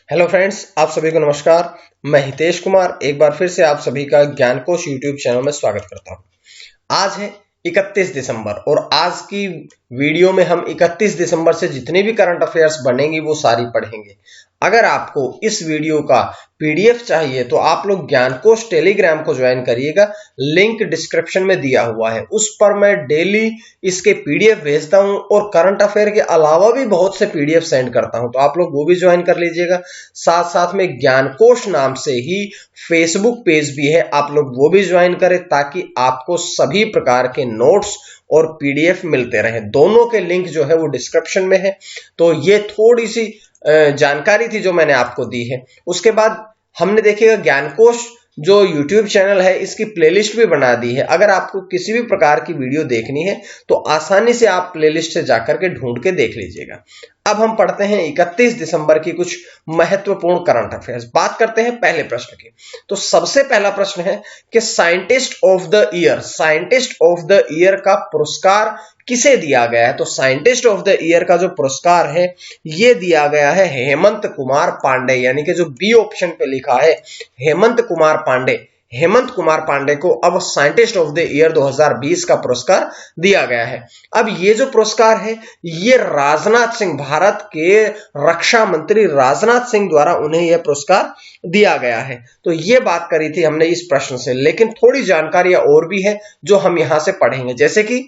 Hello friends, आप सभी को नमस्कार। मैं हितेश कुमार एक बार फिर से आप सभी का ज्ञानकोश यूट्यूब चैनल में स्वागत करता हूं। आज है 31 दिसंबर और आज की वीडियो में हम 31 दिसंबर से जितने भी करंट अफेयर्स बनेंगी वो सारी पढ़ेंगे। अगर आपको इस वीडियो का पीडीएफ चाहिए तो आप लोग ज्ञानकोश टेलीग्राम को ज्वाइन करिएगा, लिंक डिस्क्रिप्शन में दिया हुआ है। उस पर मैं डेली इसके पीडीएफ भेजता हूं और करंट अफेयर के अलावा भी बहुत से पीडीएफ सेंड करता हूं, तो आप लोग वो भी ज्वाइन कर लीजिएगा। साथ साथ में ज्ञानकोश नाम से ही फेसबुक पेज भी है, आप लोग वो भी ज्वाइन करें ताकि आपको सभी प्रकार के नोट्स और पीडीएफ मिलते रहे। दोनों के लिंक जो है वो डिस्क्रिप्शन में है। तो ये थोड़ी सी जानकारी थी जो मैंने आपको दी है। उसके बाद हमने देखिएगा ज्ञानकोश जो YouTube चैनल है इसकी प्लेलिस्ट भी बना दी है। अगर आपको किसी भी प्रकार की वीडियो देखनी है तो आसानी से आप प्लेलिस्ट से जाकर के ढूंढ के देख लीजिएगा। अब हम पढ़ते हैं 31 दिसंबर की कुछ महत्वपूर्ण करंट अफेयर्स। बात करते हैं पहले प्रश्न की। तो सबसे पहला प्रश्न है कि साइंटिस्ट ऑफ द ईयर का पुरस्कार किसे दिया गया है? तो साइंटिस्ट ऑफ द ईयर का जो पुरस्कार है ये दिया गया है हेमंत कुमार पांडे, यानी कि जो बी ऑप्शन पे लिखा है हेमंत कुमार पांडे को अब साइंटिस्ट ऑफ द ईयर 2020 का पुरस्कार दिया गया है। अब ये जो पुरस्कार है ये राजनाथ सिंह, भारत के रक्षा मंत्री राजनाथ सिंह द्वारा उन्हें यह पुरस्कार दिया गया है। तो ये बात करी थी हमने इस प्रश्न से, लेकिन थोड़ी जानकारियां और भी है जो हम यहां से पढ़ेंगे। जैसे कि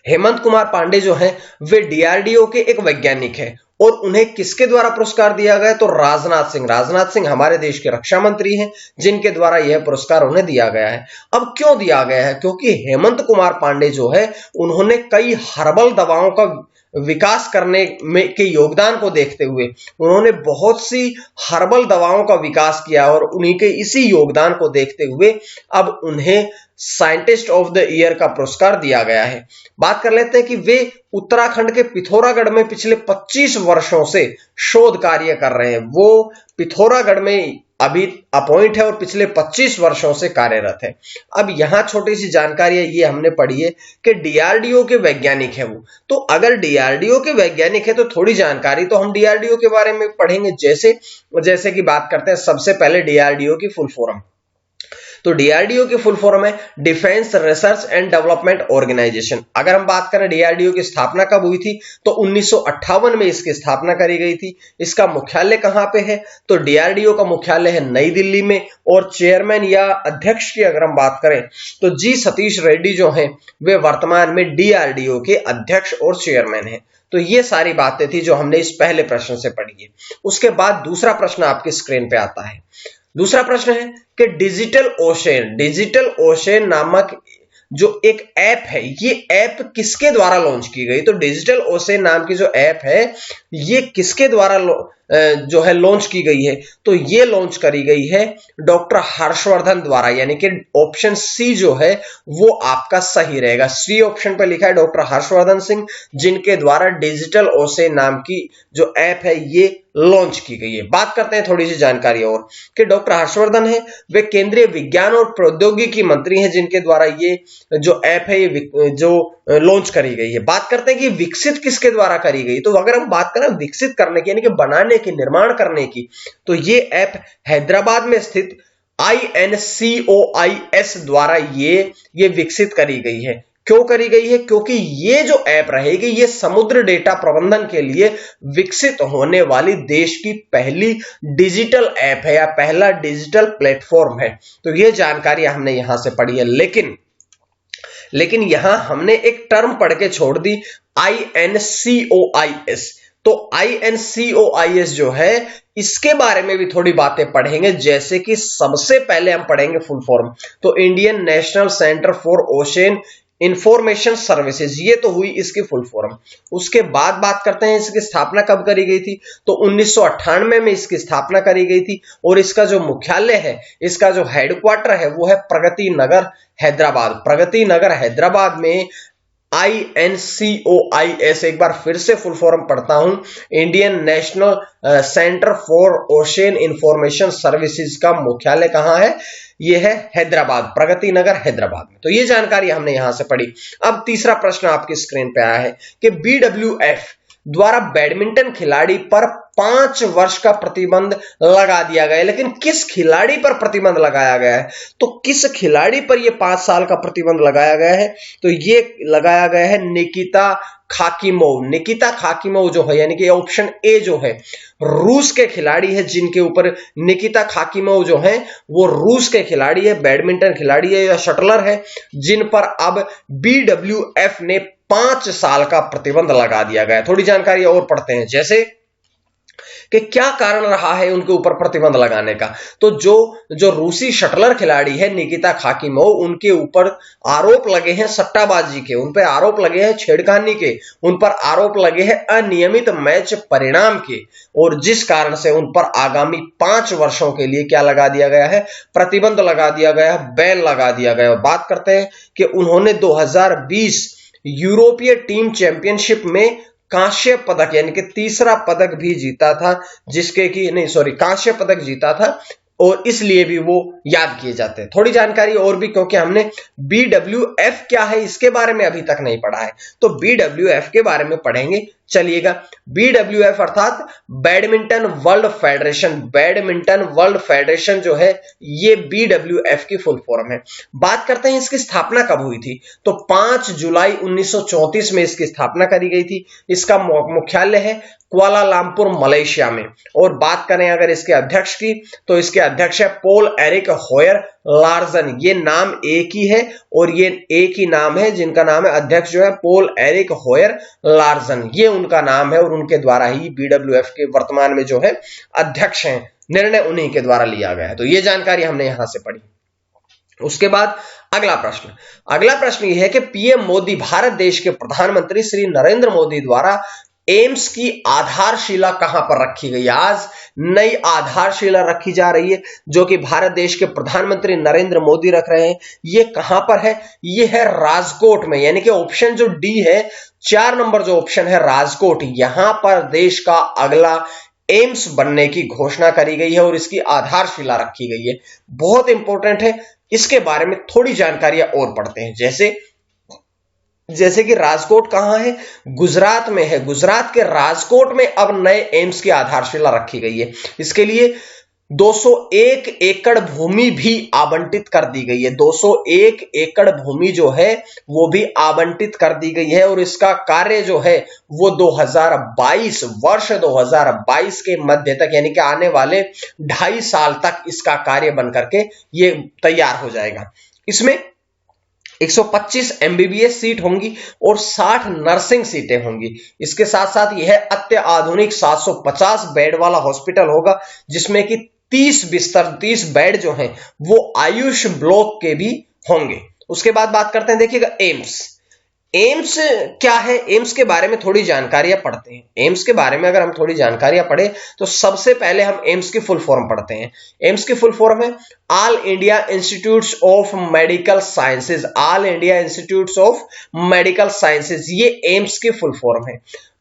हेमंत कुमार पांडे जो हैं वे डीआरडीओ के एक वैज्ञानिक हैं और उन्हें किसके द्वारा पुरस्कार दिया गया? तो राजनाथ सिंह हमारे देश के रक्षा मंत्री हैं जिनके द्वारा यह पुरस्कार उन्हें दिया गया है। अब क्यों दिया गया है? क्योंकि हेमंत कुमार पांडे जो है उन्होंने कई हर्बल दवाओं का विकास करने में के योगदान को देखते हुए उन्होंने बहुत सी हर्बल दवाओं का विकास किया और उन्हीं के इसी योगदान को देखते हुए अब उन्हें साइंटिस्ट ऑफ द ईयर का पुरस्कार दिया गया है। बात कर लेते हैं कि वे उत्तराखंड के पिथौरागढ़ में पिछले 25 वर्षों से शोध कार्य कर रहे हैं। वो पिथौरागढ़ में अभी अपॉइंट है और पिछले 25 वर्षों से कार्यरत है। अब यहां छोटी सी जानकारी है, ये हमने पढ़ी है कि डीआरडीओ के वैज्ञानिक है वो। तो अगर डीआरडीओ के वैज्ञानिक है तो थोड़ी जानकारी तो हम डीआरडीओ के बारे में पढ़ेंगे। जैसे कि बात करते हैं सबसे पहले डीआरडीओ की फुल फॉर्म। तो डीआरडीओ की फुल फॉर्म है defence research and development organisation. अगर हम बात करें डीआरडीओ की स्थापना कब हुई थी तो 1958 में इसकी स्थापना करी गई थी। इसका मुख्यालय कहां पे है? तो डीआरडीओ का मुख्यालय है नई दिल्ली में और चेयरमैन या अध्यक्ष की अगर हम बात करें तो जी सतीश रेड्डी जो हैं वे वर्तमान में डीआरडीओ के अध्यक्ष और चेयरमैन हैं। तो ये सारी बातें थी जो हमने इस पहले प्रश्न से पढ़ी है। उसके बाद दूसरा प्रश्न आपकी स्क्रीन पे आता है। दूसरा प्रश्न है कि डिजिटल ओशन नामक जो एक ऐप है ये ऐप किसके द्वारा लॉन्च की गई? तो डिजिटल ओशन नाम की जो ऐप है ये किसके द्वारा जो है लॉन्च की गई है? तो ये लॉन्च करी गई है डॉक्टर हर्षवर्धन द्वारा, यानी कि ऑप्शन सी जो है वो आपका सही रहेगा। सी ऑप्शन पर लिखा है डॉक्टर हर्षवर्धन सिंह, जिनके द्वारा डिजिटल ओशन नाम की जो ऐप है ये लॉन्च की गई है। बात करते हैं थोड़ी सी जानकारी और कि डॉक्टर हर्षवर्धन है वे केंद्रीय विज्ञान और प्रौद्योगिकी मंत्री हैं जिनके द्वारा ये जो ऐप है ये जो लॉन्च करी गई है। बात करते हैं कि विकसित किसके द्वारा करी गई? तो अगर हम बात करें विकसित करने की यानी कि बनाने की, निर्माण करने की, तो ये ऐप हैदराबाद में स्थित INCOIS द्वारा ये विकसित करी गई है। क्यों करी गई है? क्योंकि ये जो ऐप रहेगी ये समुद्र डेटा प्रबंधन के लिए विकसित होने वाली देश की पहली डिजिटल ऐप है या पहला डिजिटल प्लेटफॉर्म है। तो ये जानकारी हमने यहां से पढ़ी है, लेकिन यहां हमने एक टर्म पढ़ के छोड़ दी INCOIS। तो INCOIS जो है इसके बारे में भी थोड़ी बातें पढ़ेंगे। जैसे कि सबसे पहले हम पढ़ेंगे फुल फॉर्म, तो Indian national centre for ocean information services, ये तो हुई इसकी फुल फॉर्म। उसके बाद बात करते हैं इसकी स्थापना कब करी गई थी? तो 1998 में इसकी स्थापना करी गई थी और इसका जो मुख्यालय है, इसका जो हेडक्वार्टर है वो है प्रगति नगर हैदराबाद में INCOIS। एक बार फिर से फुल फॉर्म पढ़ता हूं, Indian national centre for ocean information services का मुख्यालय कहां है? ये है हैदराबाद, प्रगति नगर हैदराबाद में। तो ये जानकारी हमने यहां से पढ़ी। अब तीसरा प्रश्न आपकी स्क्रीन पे आया है कि BWF द्वारा बैडमिंटन खिलाड़ी पर 5 वर्ष का प्रतिबंध लगा दिया गया है। लेकिन किस खिलाड़ी पर प्रतिबंध लगाया गया है? तो किस खिलाड़ी पर यह 5 साल का प्रतिबंध लगाया गया है? तो यह लगाया गया है निकिता खाकीमोव। निकिता खाकीमोव जो है, यानी कि ऑप्शन ए जो है, रूस के खिलाड़ी है जिनके ऊपर निकिता खाकीमोव जो है वो रूस के खिलाड़ी है, बैडमिंटन खिलाड़ी है या शटलर है, जिन पर अब BWF ने 5 साल का प्रतिबंध लगा दिया गया। थोड़ी जानकारी और पढ़ते हैं, जैसे कि क्या कारण रहा है उनके ऊपर प्रतिबंध लगाने का। तो जो रूसी शटलर खिलाड़ी है निकिता खाकीमोव, उनके ऊपर आरोप लगे हैं सट्टाबाजी के, उन पर आरोप लगे हैं छेड़खानी के, उन पर आरोप लगे हैं अनियमित मैच परिणाम के, और जिस कारण से उन पर आगामी 5 वर्षों के लिए क्या लगा दिया गया है? प्रतिबंध लगा दिया गया है, बैन लगा दिया गया है। बात करते हैं कि उन्होंने 2020 यूरोपीय टीम चैंपियनशिप में कांस्य पदक यानी कि तीसरा पदक भी जीता था, जिसके की नहीं सॉरी कांस्य पदक जीता था, और इसलिए भी वो याद किए जाते हैं। थोड़ी जानकारी और भी, क्योंकि हमने BWF क्या है इसके बारे में अभी तक नहीं पढ़ा है, तो BWF के बारे में पढ़ेंगे। चलिएगा, BWF अर्थात badminton world federation. Badminton world federation जो है ये BWF की फुल फॉर्म है। बात करते हैं इसकी स्थापना कब हुई थी, तो 5 जुलाई 1934 में इसकी स्थापना करी गई थी। इसका मुख्यालय है कुआलालंपुर मलेशिया में। और बात करें अगर इसके अध्यक्ष की, तो इसके अध्यक्ष है पोल एरिक होयर लार्सन। ये नाम एक ही है और ये एक ही नाम है जिनका नाम है अध्यक्ष जो है पोल एरिक होयर लार्सन, ये उनका नाम है, और उनके द्वारा ही BWF के वर्तमान में जो है अध्यक्ष हैं, निर्णय उन्हीं के द्वारा लिया गया है। तो ये जानकारी हमने यहां से पढ़ी। उसके बाद अगला प्रश्न यह है कि पीएम मोदी, भारत देश के प्रधानमंत्री श्री नरेंद्र मोदी द्वारा एम्स की आधारशिला कहां पर रखी गई? आज नई आधारशिला रखी जा रही है जो कि भारत देश के प्रधानमंत्री नरेंद्र मोदी रख रहे हैं। ये कहां पर है? ये है राजकोट में, यानी कि ऑप्शन जो डी है, 4 नंबर जो ऑप्शन है राजकोट, यहां पर देश का अगला एम्स बनने की घोषणा करी गई है और इसकी आधारशिला रखी गई है। बहुत इंपॉर्टेंट है, इसके बारे में थोड़ी जानकारियां और पढ़ते हैं। जैसे कि राजकोट कहां है? गुजरात में है। गुजरात के राजकोट में अब नए एम्स की आधारशिला रखी गई है। इसके लिए 201 एकड़ भूमि भी आवंटित कर दी गई है। 201 एकड़ भूमि जो है वो भी आवंटित कर दी गई है, और इसका कार्य जो है वो 2022 वर्ष 2022 के मध्य तक, यानी कि आने वाले 2.5 साल तक इसका कार्य बनकर के ये तैयार हो जाएगा। इसमें 125 MBBS सीट होंगी और 60 नर्सिंग सीटें होंगी। इसके साथ साथ यह अत्याधुनिक 750 बेड वाला हॉस्पिटल होगा, जिसमें कि 30 बेड जो हैं वो आयुष ब्लॉक के भी होंगे। उसके बाद बात करते हैं, देखिएगा एम्स क्या है, एम्स के बारे में थोड़ी जानकारियां पढ़ते हैं। एम्स के बारे में अगर हम थोड़ी जानकारियां पढ़े तो सबसे पहले हम एम्स की फुल फॉर्म पढ़ते हैं। एम्स की फुल फॉर्म है all India institutes of medical sciences. All India institutes of medical sciences, ये एम्स की फुल फॉर्म है।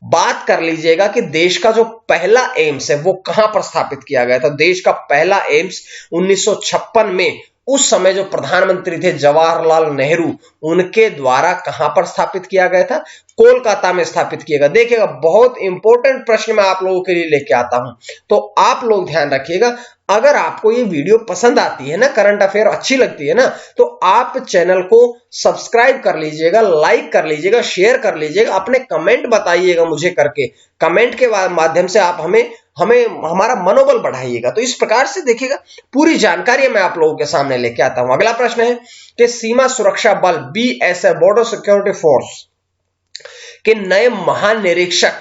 बात कर लीजिएगा कि देश का जो पहला एम्स है वो कहां पर स्थापित किया गया था। देश का पहला एम्स 1956 में, उस समय जो प्रधानमंत्री थे जवाहरलाल नेहरू, उनके द्वारा कहां पर स्थापित किया गया था? कोलकाता में स्थापित किया गया। देखिएगा, बहुत इंपॉर्टेंट प्रश्न मैं आप लोगों के लिए लेके आता हूं, तो आप लोग ध्यान रखिएगा। अगर आपको ये वीडियो पसंद आती है ना, करंट अफेयर अच्छी लगती है ना, तो आप चैनल को सब्सक्राइब कर लीजिएगा, लाइक कर लीजिएगा, शेयर कर लीजिएगा, अपने कमेंट बताइएगा मुझे करके। कमेंट के माध्यम से आप हमें हमारा मनोबल बढ़ाइएगा। तो इस प्रकार से देखिएगा, पूरी जानकारी मैं आप लोगों के सामने लेके आता हूं। अगला प्रश्न है कि सीमा सुरक्षा बल BSF, बॉर्डर सिक्योरिटी फोर्स के नए महानिरीक्षक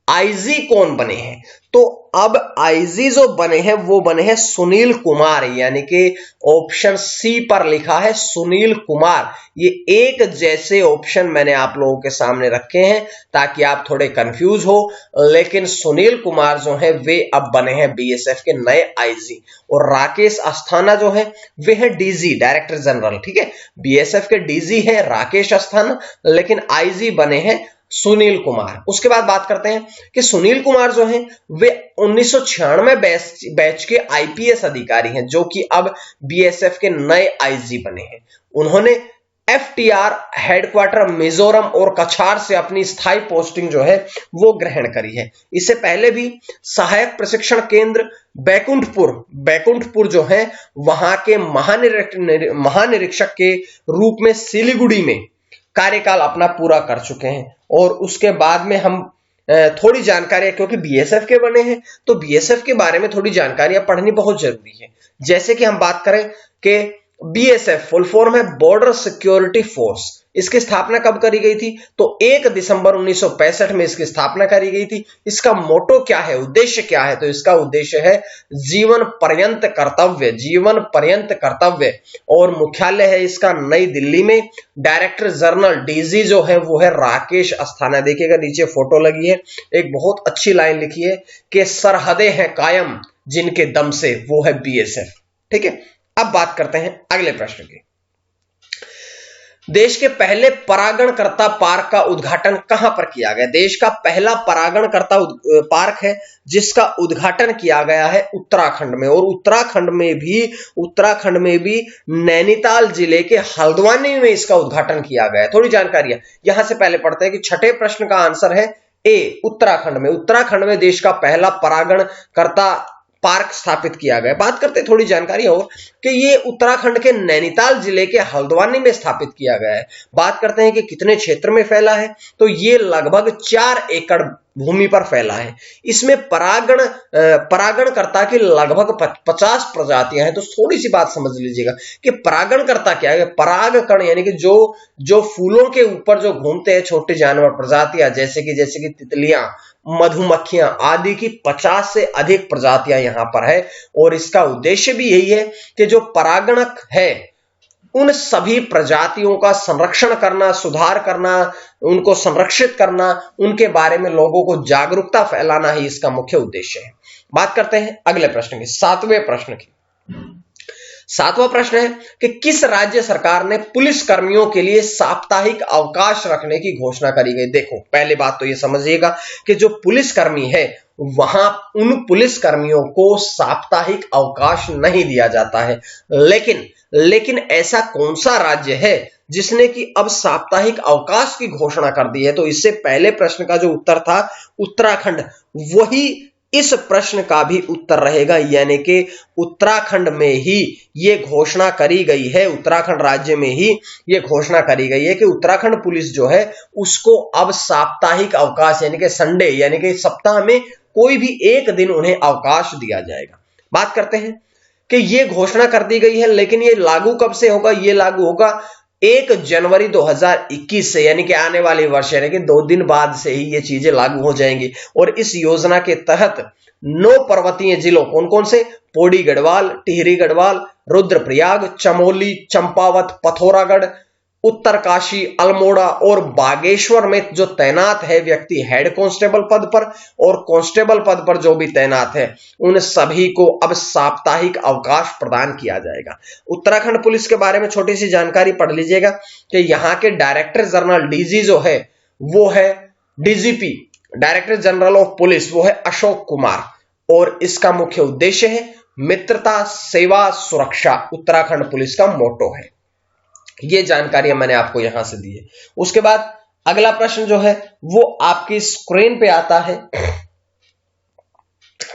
आईजी कौन बने हैं? तो अब आईजी जो बने हैं वो बने हैं सुनील कुमार, यानी कि ऑप्शन सी पर लिखा है सुनील कुमार। ये एक जैसे ऑप्शन मैंने आप लोगों के सामने रखे हैं ताकि आप थोड़े कंफ्यूज हो, लेकिन सुनील कुमार जो है वे अब बने हैं BSF के नए आईजी, और राकेश अस्थाना जो है वे है डीजी, डायरेक्टर जनरल। ठीक है, BSF के डीजी है राकेश अस्थाना, लेकिन आईजी बने हैं सुनील कुमार। उसके बाद बात करते हैं कि सुनील कुमार जो हैं वे 1996 बैच के IPS अधिकारी हैं, जो कि अब BSF के नए आईजी बने हैं। उन्होंने FTR हेडक्वार्टर मिजोरम और कछार से अपनी स्थायी पोस्टिंग जो है वो ग्रहण करी है। इससे पहले भी सहायक प्रशिक्षण केंद्र बैकुंठपुर जो है वहां के महानिरीक्षक के रूप में सिलीगुड़ी में कार्यकाल अपना पूरा कर चुके हैं। और उसके बाद में हम थोड़ी जानकारी, क्योंकि BSF के बने हैं तो BSF के बारे में थोड़ी जानकारियां पढ़नी बहुत जरूरी है। जैसे कि हम बात करें कि BSF फुल फॉर्म है बॉर्डर सिक्योरिटी फोर्स। इसकी स्थापना कब करी गई थी? तो 1 दिसंबर 1965 में इसकी स्थापना करी गई थी। इसका मोटो क्या है, उद्देश्य क्या है? तो इसका उद्देश्य है जीवन पर्यंत कर्तव्य। और मुख्यालय है इसका नई दिल्ली में। डायरेक्टर जनरल DG जो है वो है राकेश अस्थाना। देखिएगा नीचे फोटो लगी है, एक बहुत अच्छी लाइन लिखी है कि सरहदें हैं कायम जिनके दम से, वो है BSF। ठीक है, अब बात करते हैं अगले प्रश्न की। देश के पहले परागणकर्ता पार्क का उद्घाटन कहां पर किया गया? देश का पहला परागणकर्ता पार्क है जिसका उद्घाटन किया गया है उत्तराखंड में। और उत्तराखंड में भी नैनीताल जिले के हल्द्वानी में इसका उद्घाटन किया गया है। थोड़ी जानकारी है, यहां से पहले पढ़ते हैं कि छठे प्रश्न का आंसर है ए, उत्तराखंड में देश का पहला परागणकर्ता पार्क स्थापित किया गया। बात करते हैं थोड़ी जानकारी और कि ये उत्तराखंड के नैनीताल जिले के हल्द्वानी में स्थापित किया गया है। बात करते हैं कि कितने क्षेत्र में फैला है, तो ये लगभग 4 एकड़ भूमि पर फैला है। इसमें परागणकर्ता की लगभग 50 प्रजातियां हैं। तो थोड़ी सी बात समझ लीजिएगा कि परागणकर्ता क्या है। परागकण यानी कि जो फूलों के ऊपर जो घूमते हैं छोटे जानवर, प्रजातियां, जैसे कि तितलियां, मधुमक्खियां आदि की 50 से अधिक प्रजातियां यहां पर है। और इसका उद्देश्य भी यही है कि जो परागणक है उन सभी प्रजातियों का संरक्षण करना, सुधार करना, उनको संरक्षित करना, उनके बारे में लोगों को जागरूकता फैलाना ही इसका मुख्य उद्देश्य है। बात करते हैं अगले प्रश्न की, 7वें प्रश्न की। 7वां प्रश्न है कि किस राज्य सरकार ने पुलिस कर्मियों के लिए साप्ताहिक अवकाश रखने की घोषणा करी गई? देखो, पहले बात तो ये समझिएगा कि जो पुलिसकर्मी है वहां उन पुलिसकर्मियों को साप्ताहिक अवकाश नहीं दिया जाता है। लेकिन ऐसा कौन सा राज्य है जिसने कि अब साप्ताहिक अवकाश की घोषणा कर दी है? तो इससे पहले प्रश्न का जो उत्तर था उत्तराखंड, वही इस प्रश्न का भी उत्तर रहेगा। यानी कि उत्तराखंड में ही ये घोषणा करी गई है, उत्तराखंड राज्य में ही ये घोषणा करी गई है कि उत्तराखंड पुलिस जो है उसको अब साप्ताहिक अवकाश यानी कि संडे, यानी कि सप्ताह में कोई भी एक दिन उन्हें अवकाश दिया जाएगा। बात करते हैं कि ये घोषणा कर दी गई है, लेकिन ये लागू कब से होगा? ये लागू होगा 1 जनवरी 2021 से, यानी कि आने वाले वर्ष, यानी कि 2 दिन बाद से ही ये चीजें लागू हो जाएंगी। और इस योजना के तहत 9 पर्वतीय जिलों, कौन कौन से? पौड़ी गढ़वाल, टिहरी गढ़वाल, रुद्रप्रयाग, चमोली, चंपावत, पिथौरागढ़, उत्तरकाशी, अल्मोड़ा और बागेश्वर में जो तैनात है व्यक्ति हेड कांस्टेबल पद पर और कांस्टेबल पद पर जो भी तैनात है, उन सभी को अब साप्ताहिक अवकाश प्रदान किया जाएगा। उत्तराखंड पुलिस के बारे में छोटी सी जानकारी पढ़ लीजिएगा कि यहाँ के डायरेक्टर जनरल DG जो है वो है DGP, director general of police, वो है अशोक कुमार। और इसका मुख्य उद्देश्य है मित्रता, सेवा, सुरक्षा। उत्तराखंड पुलिस का मोटो है। ये जानकारियां मैंने आपको यहां से दी है। उसके बाद अगला प्रश्न जो है वो आपकी स्क्रीन पे आता है।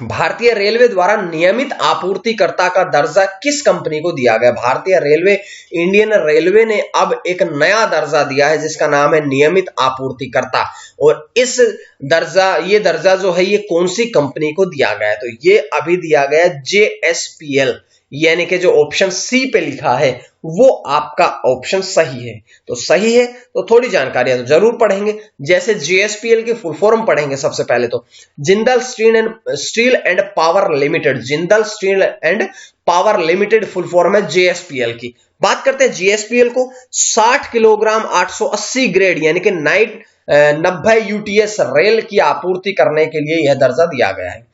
भारतीय रेलवे द्वारा नियमित आपूर्तिकर्ता का दर्जा किस कंपनी को दिया गया? भारतीय रेलवे, इंडियन रेलवे ने अब एक नया दर्जा दिया है जिसका नाम है नियमित आपूर्तिकर्ता। और ये दर्जा जो है ये कौन सी कंपनी को दिया गया है? तो ये अभी दिया गया JSPL, यानी कि जो ऑप्शन सी पे लिखा है वो आपका ऑप्शन सही है। तो सही है तो थोड़ी जानकारियां तो जरूर पढ़ेंगे। जैसे JSPL की फुल फॉर्म पढ़ेंगे सबसे पहले तो Jindal steel and power limited. Jindal steel and power limited full form है JSPL की। बात करते हैं JSPL को 60 किलोग्राम 880 ग्रेड यानी कि 90 UTS रेल की आपूर्ति करने के लिए यह दर्जा दिया गया है।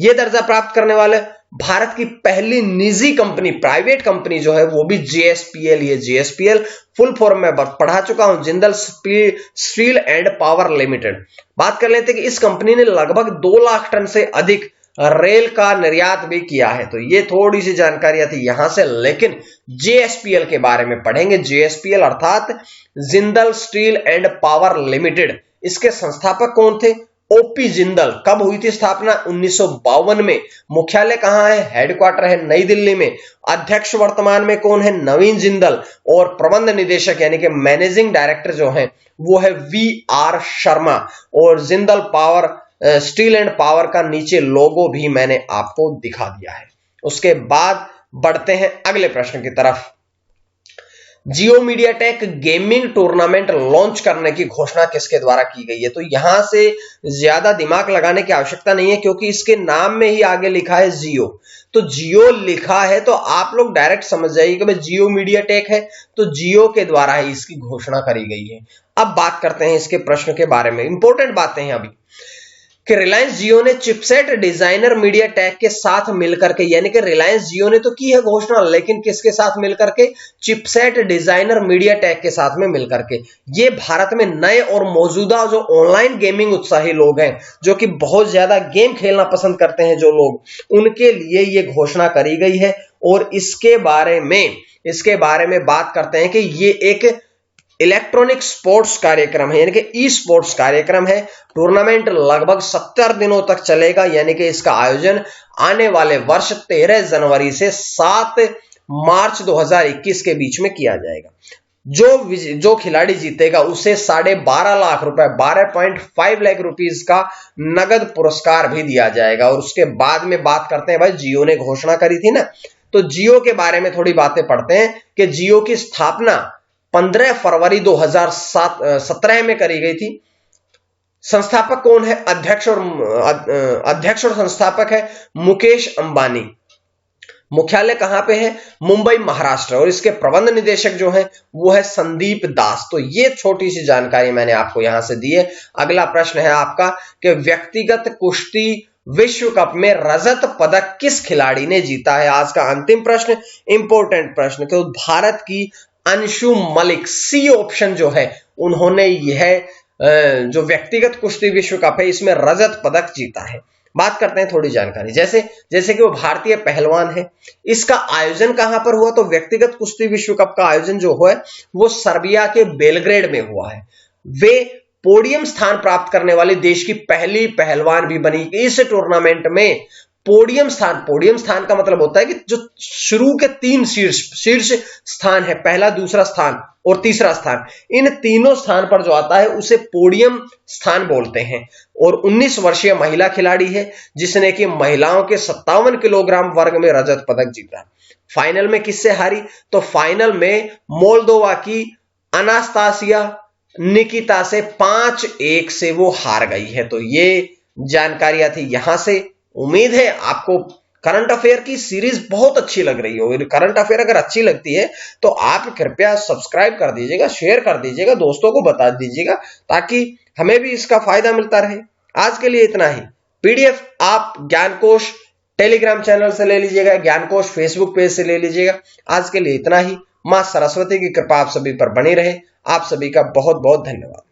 यह दर्जा प्राप्त करने वाले भारत की पहली निजी कंपनी, प्राइवेट कंपनी जो है वो भी JSPL। ये JSPL फुल फॉर्म में पढ़ा चुका हूं, Jindal steel and power limited. बात कर लेते हैं कि इस कंपनी ने लगभग 2 लाख टन से अधिक रेल का निर्यात भी किया है। तो ये थोड़ी सी जानकारियां थी यहां से, लेकिन जेएसपीएल के बारे में पढ़ेंगे। जेएसपीएल अर्थात Jindal steel and power limited, इसके संस्थापक कौन थे? ओपी जिंदल। कब हुई थी स्थापना? 1952 में। मुख्यालय कहां है? हेडक्वार्टर है नई दिल्ली में। अध्यक्ष वर्तमान में कौन है? नवीन जिंदल। और प्रबंध निदेशक यानी कि मैनेजिंग डायरेक्टर जो है वो है वी.आर. शर्मा। और Jindal power steel and power का नीचे लोगो भी मैंने आपको दिखा दिया है। उसके बाद बढ़ते हैं अगले प्रश्न की तरफ। जियो मीडियाटेक गेमिंग टूर्नामेंट लॉन्च करने की घोषणा किसके द्वारा की गई है? तो यहां से ज्यादा दिमाग लगाने की आवश्यकता नहीं है, क्योंकि इसके नाम में ही आगे लिखा है जियो। तो जियो लिखा है तो आप लोग डायरेक्ट समझ जाइए कि भाई जियो मीडियाटेक है, तो जियो के द्वारा ही इसकी घोषणा करी गई है। अब बात करते हैं इसके प्रश्न के बारे में। इंपॉर्टेंट बातें हैं अभी कि रिलायंस जियो ने चिपसेट डिजाइनर मीडियाटेक के साथ मिलकर के, यानी कि रिलायंस जियो ने तो की है घोषणा, लेकिन किसके साथ मिलकर के? चिपसेट डिजाइनर मीडियाटेक के साथ में मिलकर के। ये भारत में नए और मौजूदा जो ऑनलाइन गेमिंग उत्साही लोग हैं, जो कि बहुत ज्यादा गेम खेलना पसंद करते हैं जो लोग, उनके लिए ये घोषणा करी गई है। और इसके बारे में बात करते हैं कि ये एक इलेक्ट्रॉनिक स्पोर्ट्स कार्यक्रम है, यानी कि ई स्पोर्ट्स कार्यक्रम है। टूर्नामेंट लगभग 70 दिनों तक चलेगा, यानी कि इसका आयोजन आने वाले वर्ष 13 जनवरी से 7 मार्च 2021 के बीच में किया जाएगा। जो खिलाड़ी जीतेगा उसे 12.5 लाख रुपए, 12.5 लाख रुपीस का नगद पुरस्कार भी दिया जाएगा। और उसके बाद में बात करते हैं, भाई जियो ने घोषणा करी थी ना, तो जियो के बारे में थोड़ी बातें पढ़ते हैं कि जियो की स्थापना 15 फरवरी 2017 में करी गई थी। संस्थापक कौन है? अध्यक्ष और संस्थापक है मुकेश अंबानी। मुख्यालय कहां पे है? मुंबई महाराष्ट्र। और इसके प्रबंध निदेशक जो है वो है संदीप दास। तो ये छोटी सी जानकारी मैंने आपको यहां से दी है। अगला प्रश्न है आपका कि व्यक्तिगत कुश्ती विश्व कप में रजत पदक किस खिलाड़ी ने जीता है? आज का अंतिम प्रश्न, इंपॉर्टेंट प्रश्न। तो भारत की अंशु मलिक, सी ऑप्शन जो है, उन्होंने यह जो व्यक्तिगत कुश्ती विश्व कप है इसमें रजत पदक जीता है। बात करते हैं थोड़ी जानकारी, जैसे कि वो भारतीय पहलवान है। इसका आयोजन कहां पर हुआ? तो व्यक्तिगत कुश्ती विश्व कप का आयोजन जो हुआ है वो सर्बिया के बेलग्रेड में हुआ है। वे पोडियम स्थान प्राप्त करने वाली देश की पहली पहलवान भी बनी। इस टूर्नामेंट में पोडियम स्थान का मतलब होता है कि जो शुरू के 3 शीर्ष स्थान है, पहला, दूसरा स्थान और तीसरा स्थान, इन तीनों स्थान पर जो आता है उसे पोडियम स्थान बोलते हैं। और 19 वर्षीय महिला खिलाड़ी है जिसने कि महिलाओं के 57 किलोग्राम वर्ग में रजत पदक जीता। फाइनल में किससे हारी? तो फाइनल में मोल्दोवा की अनास्तासिया निकिता से 5-1 से वो हार गई है। तो ये जानकारियां थी यहां से। उम्मीद है आपको करंट अफेयर की सीरीज बहुत अच्छी लग रही हो। करंट अफेयर अगर अच्छी लगती है तो आप कृपया सब्सक्राइब कर दीजिएगा, शेयर कर दीजिएगा, दोस्तों को बता दीजिएगा, ताकि हमें भी इसका फायदा मिलता रहे। आज के लिए इतना ही। पीडीएफ आप ज्ञानकोश टेलीग्राम चैनल से ले लीजिएगा, ज्ञानकोश फेसबुक पेज से ले लीजिएगा। आज के लिए इतना ही। मां सरस्वती की कृपा आप सभी पर बनी रहे। आप सभी का बहुत बहुत धन्यवाद।